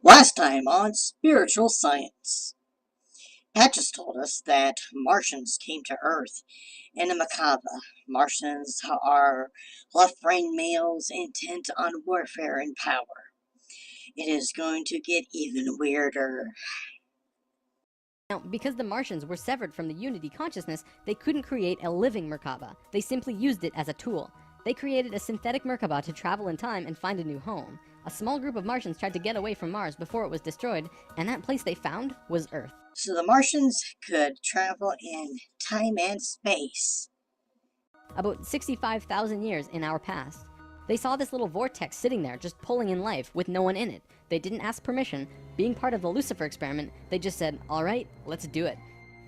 Last time on Spiritual Science, Pat just told us that Martians came to Earth in a macabre. Martians are left-brain males intent on warfare and power. It is going to get even weirder. Now, because the Martians were severed from the Unity consciousness, they couldn't create a living Merkaba. They simply used it as a tool. They created a synthetic Merkaba to travel in time and find a new home. A small group of Martians tried to get away from Mars before it was destroyed, and that place they found was Earth. So the Martians could travel in time and space. About 65,000 years in our past. They saw this little vortex sitting there, just pulling in life, with no one in it. They didn't ask permission. Being part of the Lucifer experiment, they just said, alright, let's do it.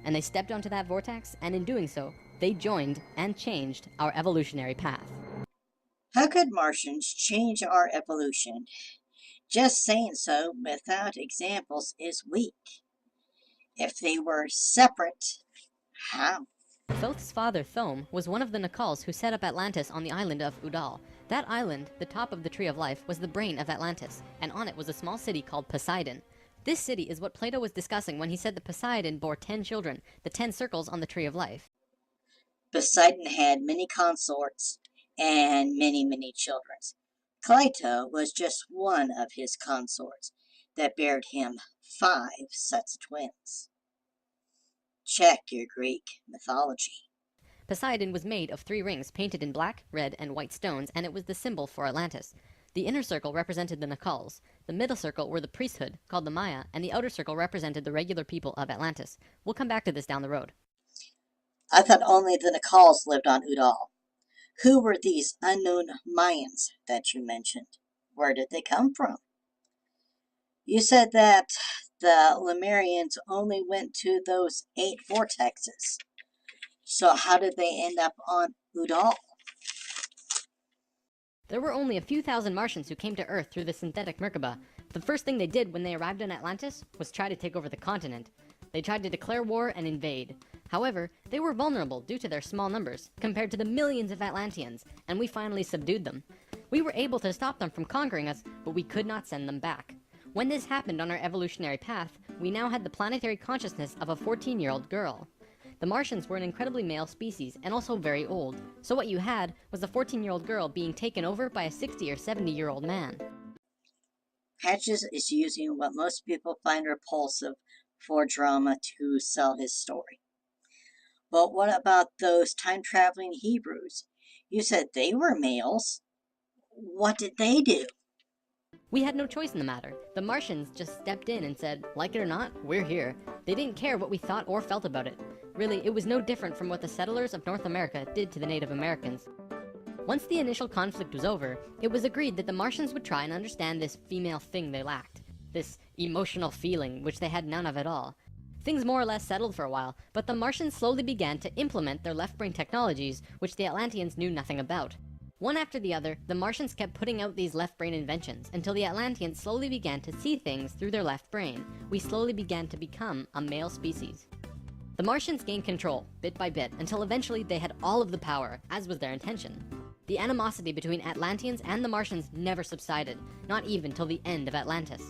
And they stepped onto that vortex, and in doing so, they joined and changed our evolutionary path. How could Martians change our evolution? Just saying so without examples is weak. If they were separate, how? Thoth's father, Thome, was one of the Nakals who set up Atlantis on the island of Udal. That island, the top of the Tree of Life, was the brain of Atlantis, and on it was a small city called Poseidon. This city is what Plato was discussing when he said that Poseidon bore 10 children, the 10 circles on the Tree of Life. Poseidon had many consorts and many children. Cleito was just one of his consorts that bared him 5 sets of twins. Check your Greek mythology. Poseidon was made of 3 rings painted in black, red, and white stones, and it was the symbol for Atlantis. The inner circle represented the Nakals, the middle circle were the priesthood, called the Maya, and the outer circle represented the regular people of Atlantis. We'll come back to this down the road. I thought only the Nakals lived on Udal. Who were these unknown Mayans that you mentioned? Where did they come from? You said that the Lemurians only went to those 8 vortexes. So how did they end up on Udal? There were only a few thousand Martians who came to Earth through the synthetic Merkaba. The first thing they did when they arrived in Atlantis was try to take over the continent. They tried to declare war and invade. However, they were vulnerable due to their small numbers, compared to the millions of Atlanteans, and we finally subdued them. We were able to stop them from conquering us, but we could not send them back. When this happened on our evolutionary path, we now had the planetary consciousness of a 14-year-old girl. The Martians were an incredibly male species, and also very old, so what you had was a 14-year-old girl being taken over by a 60 or 70-year-old man. Patches is using what most people find repulsive for drama to sell his story. But what about those time-traveling Hebrews? You said they were males. What did they do? We had no choice in the matter. The Martians just stepped in and said, like it or not, we're here. They didn't care what we thought or felt about it. Really, it was no different from what the settlers of North America did to the Native Americans. Once the initial conflict was over, it was agreed that the Martians would try and understand this female thing they lacked. This emotional feeling, which they had none of at all. Things more or less settled for a while, but the Martians slowly began to implement their left-brain technologies, which the Atlanteans knew nothing about. One after the other, the Martians kept putting out these left-brain inventions, until the Atlanteans slowly began to see things through their left brain. We slowly began to become a male species. The Martians gained control, bit by bit, until eventually they had all of the power, as was their intention. The animosity between Atlanteans and the Martians never subsided, not even till the end of Atlantis.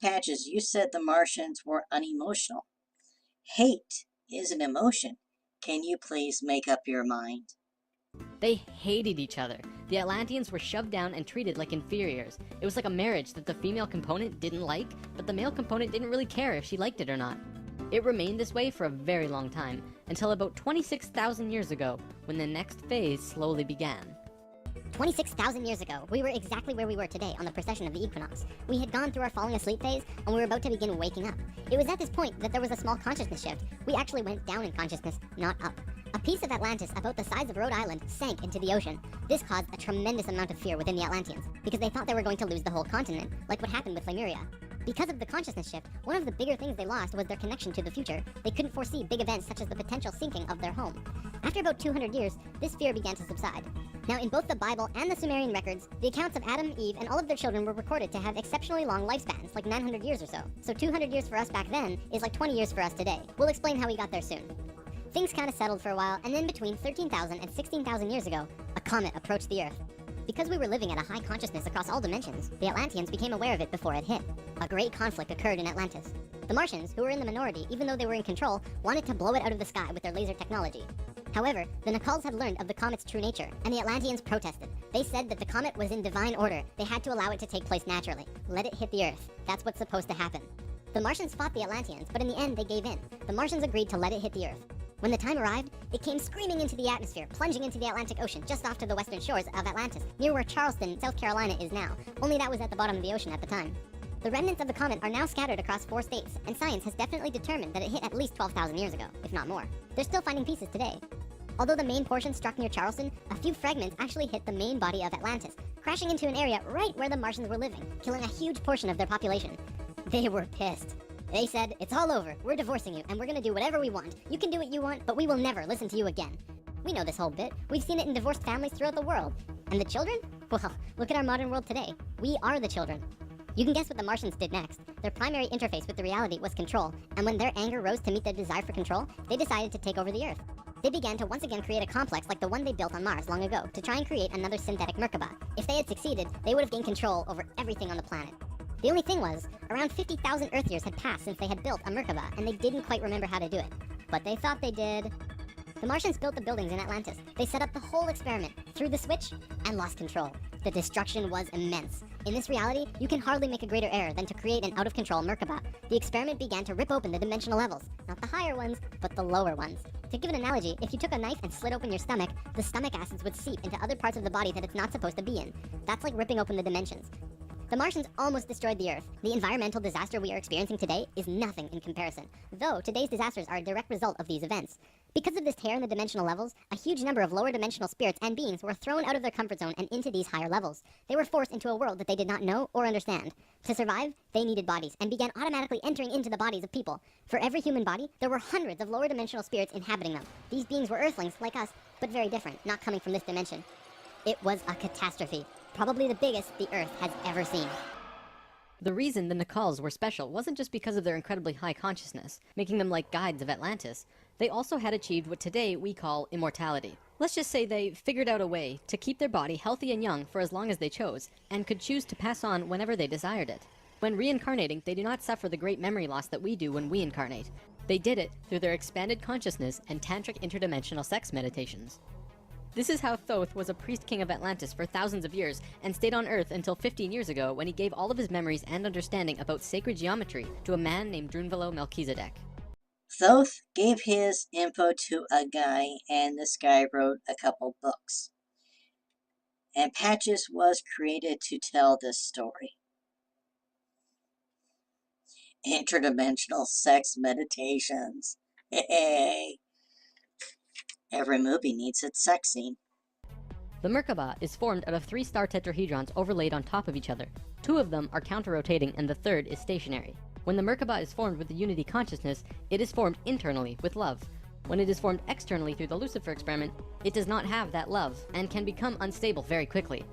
Patches, you said the Martians were unemotional. Hate is an emotion. Can you please make up your mind? They hated each other. The Atlanteans were shoved down and treated like inferiors. It was like a marriage that the female component didn't like, but the male component didn't really care if she liked it or not. It remained this way for a very long time, until about 26,000 years ago, when the next phase slowly began. 26,000 years ago, we were exactly where we were today on the precession of the equinox. We had gone through our falling asleep phase, and we were about to begin waking up. It was at this point that there was a small consciousness shift. We actually went down in consciousness, not up. A piece of Atlantis about the size of Rhode Island sank into the ocean. This caused a tremendous amount of fear within the Atlanteans, because they thought they were going to lose the whole continent, like what happened with Lemuria. Because of the consciousness shift, one of the bigger things they lost was their connection to the future. They couldn't foresee big events such as the potential sinking of their home. After about 200 years, this fear began to subside. Now, in both the Bible and the Sumerian records, the accounts of Adam, Eve, and all of their children were recorded to have exceptionally long lifespans, like 900 years or so. So 200 years for us back then is like 20 years for us today. We'll explain how we got there soon. Things kind of settled for a while, and then between 13,000 and 16,000 years ago, a comet approached the Earth. Because we were living at a high consciousness across all dimensions, the Atlanteans became aware of it before it hit. A great conflict occurred in Atlantis. The Martians, who were in the minority even though they were in control, wanted to blow it out of the sky with their laser technology. However, the Nacals had learned of the comet's true nature, and the Atlanteans protested. They said that the comet was in divine order. They had to allow it to take place naturally. Let it hit the Earth. That's what's supposed to happen. The Martians fought the Atlanteans, but in the end they gave in. The Martians agreed to let it hit the Earth. When the time arrived, it came screaming into the atmosphere, plunging into the Atlantic Ocean just off to the western shores of Atlantis, near where Charleston, South Carolina is now, only that was at the bottom of the ocean at the time. The remnants of the comet are now scattered across 4 states, and science has definitely determined that it hit at least 12,000 years ago, if not more. They're still finding pieces today. Although the main portion struck near Charleston, a few fragments actually hit the main body of Atlantis, crashing into an area right where the Martians were living, killing a huge portion of their population. They were pissed. They said, "It's all over, we're divorcing you, and we're gonna do whatever we want. You can do what you want, but we will never listen to you again." We know this whole bit. We've seen it in divorced families throughout the world. And the children? Well, look at our modern world today. We are the children. You can guess what the Martians did next. Their primary interface with the reality was control, and when their anger rose to meet their desire for control, they decided to take over the Earth. They began to once again create a complex like the one they built on Mars long ago to try and create another synthetic Merkaba. If they had succeeded, they would have gained control over everything on the planet. The only thing was, around 50,000 Earth years had passed since they had built a Merkaba, and they didn't quite remember how to do it. But they thought they did. The Martians built the buildings in Atlantis. They set up the whole experiment, threw the switch, and lost control. The destruction was immense. In this reality, you can hardly make a greater error than to create an out-of-control Merkaba. The experiment began to rip open the dimensional levels, not the higher ones, but the lower ones. To give an analogy, if you took a knife and slit open your stomach, the stomach acids would seep into other parts of the body that it's not supposed to be in. That's like ripping open the dimensions. The Martians almost destroyed the Earth. The environmental disaster we are experiencing today is nothing in comparison, though today's disasters are a direct result of these events. Because of this tear in the dimensional levels, a huge number of lower dimensional spirits and beings were thrown out of their comfort zone and into these higher levels. They were forced into a world that they did not know or understand. To survive, they needed bodies, and began automatically entering into the bodies of people. For every human body, there were hundreds of lower dimensional spirits inhabiting them. These beings were Earthlings, like us, but very different, not coming from this dimension. It was a catastrophe. Probably the biggest the Earth has ever seen. The reason the Nacals were special wasn't just because of their incredibly high consciousness, making them like guides of Atlantis. They also had achieved what today we call immortality. Let's just say they figured out a way to keep their body healthy and young for as long as they chose, and could choose to pass on whenever they desired it. When reincarnating, they do not suffer the great memory loss that we do when we incarnate. They did it through their expanded consciousness and tantric interdimensional sex meditations. This is how Thoth was a priest king of Atlantis for thousands of years and stayed on Earth until 15 years ago when he gave all of his memories and understanding about sacred geometry to a man named Drunvalo Melchizedek. Thoth gave his info to a guy, and this guy wrote a couple books. And Patches was created to tell this story. Interdimensional sex meditations. Hey. Every movie needs its sex scene. The Merkaba is formed out of 3 star tetrahedrons overlaid on top of each other. 2 of them are counter-rotating and the third is stationary. When the Merkaba is formed with the unity consciousness, it is formed internally with love. When it is formed externally through the Lucifer experiment, it does not have that love and can become unstable very quickly.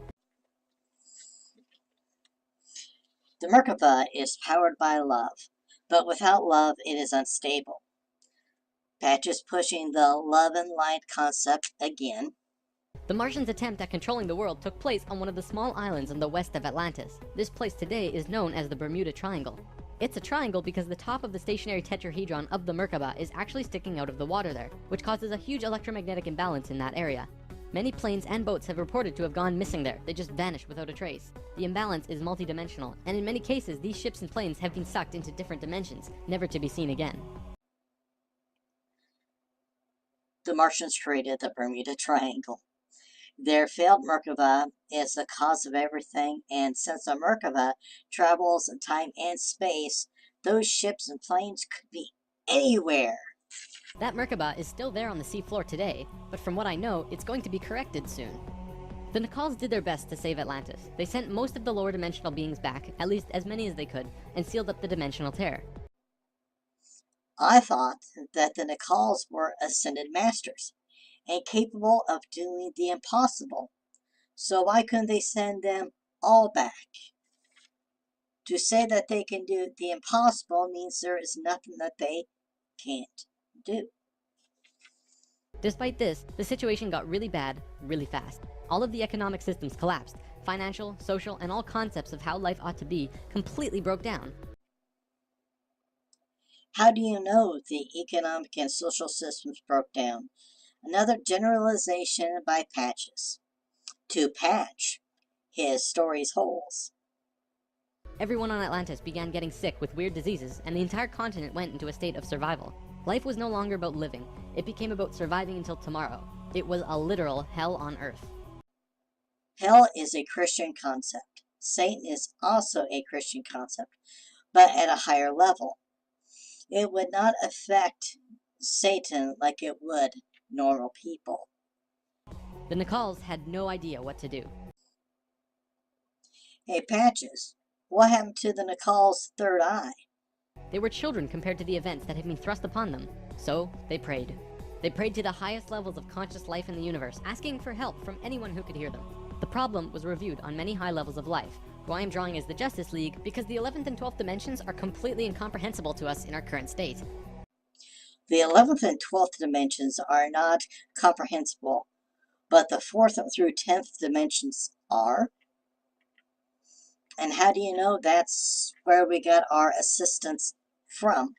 The Merkaba is powered by love, but without love it is unstable. Patches pushing the love and light concept again. The Martians' attempt at controlling the world took place on one of the small islands in the west of Atlantis. This place today is known as the Bermuda Triangle. It's a triangle because the top of the stationary tetrahedron of the Merkaba is actually sticking out of the water there, which causes a huge electromagnetic imbalance in that area. Many planes and boats have reported to have gone missing there. They just vanished without a trace. The imbalance is multidimensional, and in many cases these ships and planes have been sucked into different dimensions, never to be seen again. The Martians created the Bermuda Triangle. Their failed Merkaba is the cause of everything, and since a Merkaba travels in time and space, those ships and planes could be anywhere. That Merkaba is still there on the seafloor today, but from what I know, it's going to be corrected soon. The Nacals did their best to save Atlantis. They sent most of the lower dimensional beings back, at least as many as they could, and sealed up the dimensional tear. I thought that the Nacals were ascended masters and capable of doing the impossible. So why couldn't they send them all back? To say that they can do the impossible means there is nothing that they can't do. Despite this, the situation got really bad, really fast. All of the economic systems collapsed. Financial, social, and all concepts of how life ought to be completely broke down. How do you know the economic and social systems broke down? Another generalization by Patches. To patch his story's holes. Everyone on Atlantis began getting sick with weird diseases, and the entire continent went into a state of survival. Life was no longer about living. It became about surviving until tomorrow. It was a literal hell on Earth. Hell is a Christian concept. Satan is also a Christian concept, but at a higher level. It would not affect Satan like it would normal people. The Nicals had no idea what to do. Hey, Patches, what happened to the Nical's third eye? They were children compared to the events that had been thrust upon them. So, they prayed. They prayed to the highest levels of conscious life in the universe, asking for help from anyone who could hear them. The problem was reviewed on many high levels of life, who I am drawing as the Justice League because the 11th and 12th dimensions are completely incomprehensible to us in our current state. The 11th and 12th dimensions are not comprehensible, but the 4th through 10th dimensions are. And how do you know that's where we got our assistance from?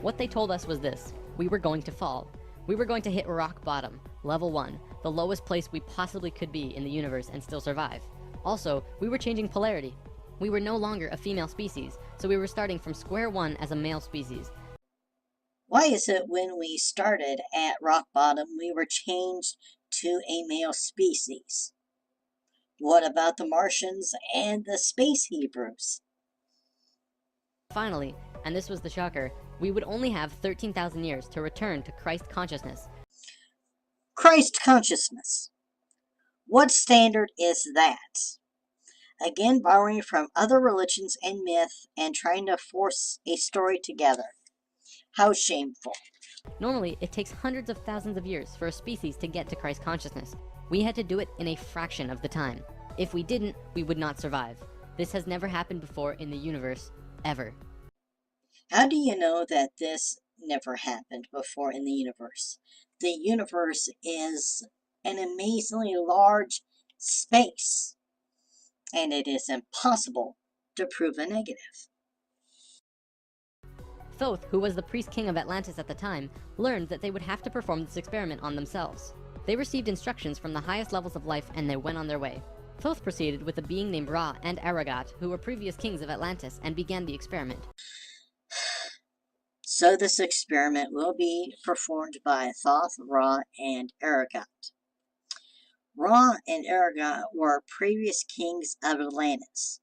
What they told us was this: we were going to fall. We were going to hit rock bottom, level 1, the lowest place we possibly could be in the universe and still survive. Also, we were changing polarity. We were no longer a female species, so we were starting from square one as a male species. Why is it when we started at rock bottom, we were changed to a male species? What about the Martians and the space Hebrews? Finally, and this was the shocker, we would only have 13,000 years to return to Christ consciousness. Christ consciousness. What standard is that? Again, borrowing from other religions and myth and trying to force a story together. How shameful. Normally, it takes hundreds of thousands of years for a species to get to Christ consciousness. We had to do it in a fraction of the time. If we didn't, we would not survive. This has never happened before in the universe, ever. How do you know that this never happened before in the universe? The universe is an amazingly large space, and it is impossible to prove a negative. Thoth, who was the priest king of Atlantis at the time, learned that they would have to perform this experiment on themselves. They received instructions from the highest levels of life and they went on their way. Thoth proceeded with a being named Ra and Aragat, who were previous kings of Atlantis, and began the experiment. So this experiment will be performed by Thoth, Ra, and Aragat. Ra and Aragat were previous kings of Atlantis,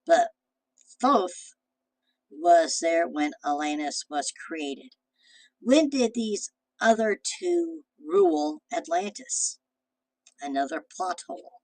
but Thoth was there when Atlantis was created. When did these other two rule Atlantis? Another plot hole.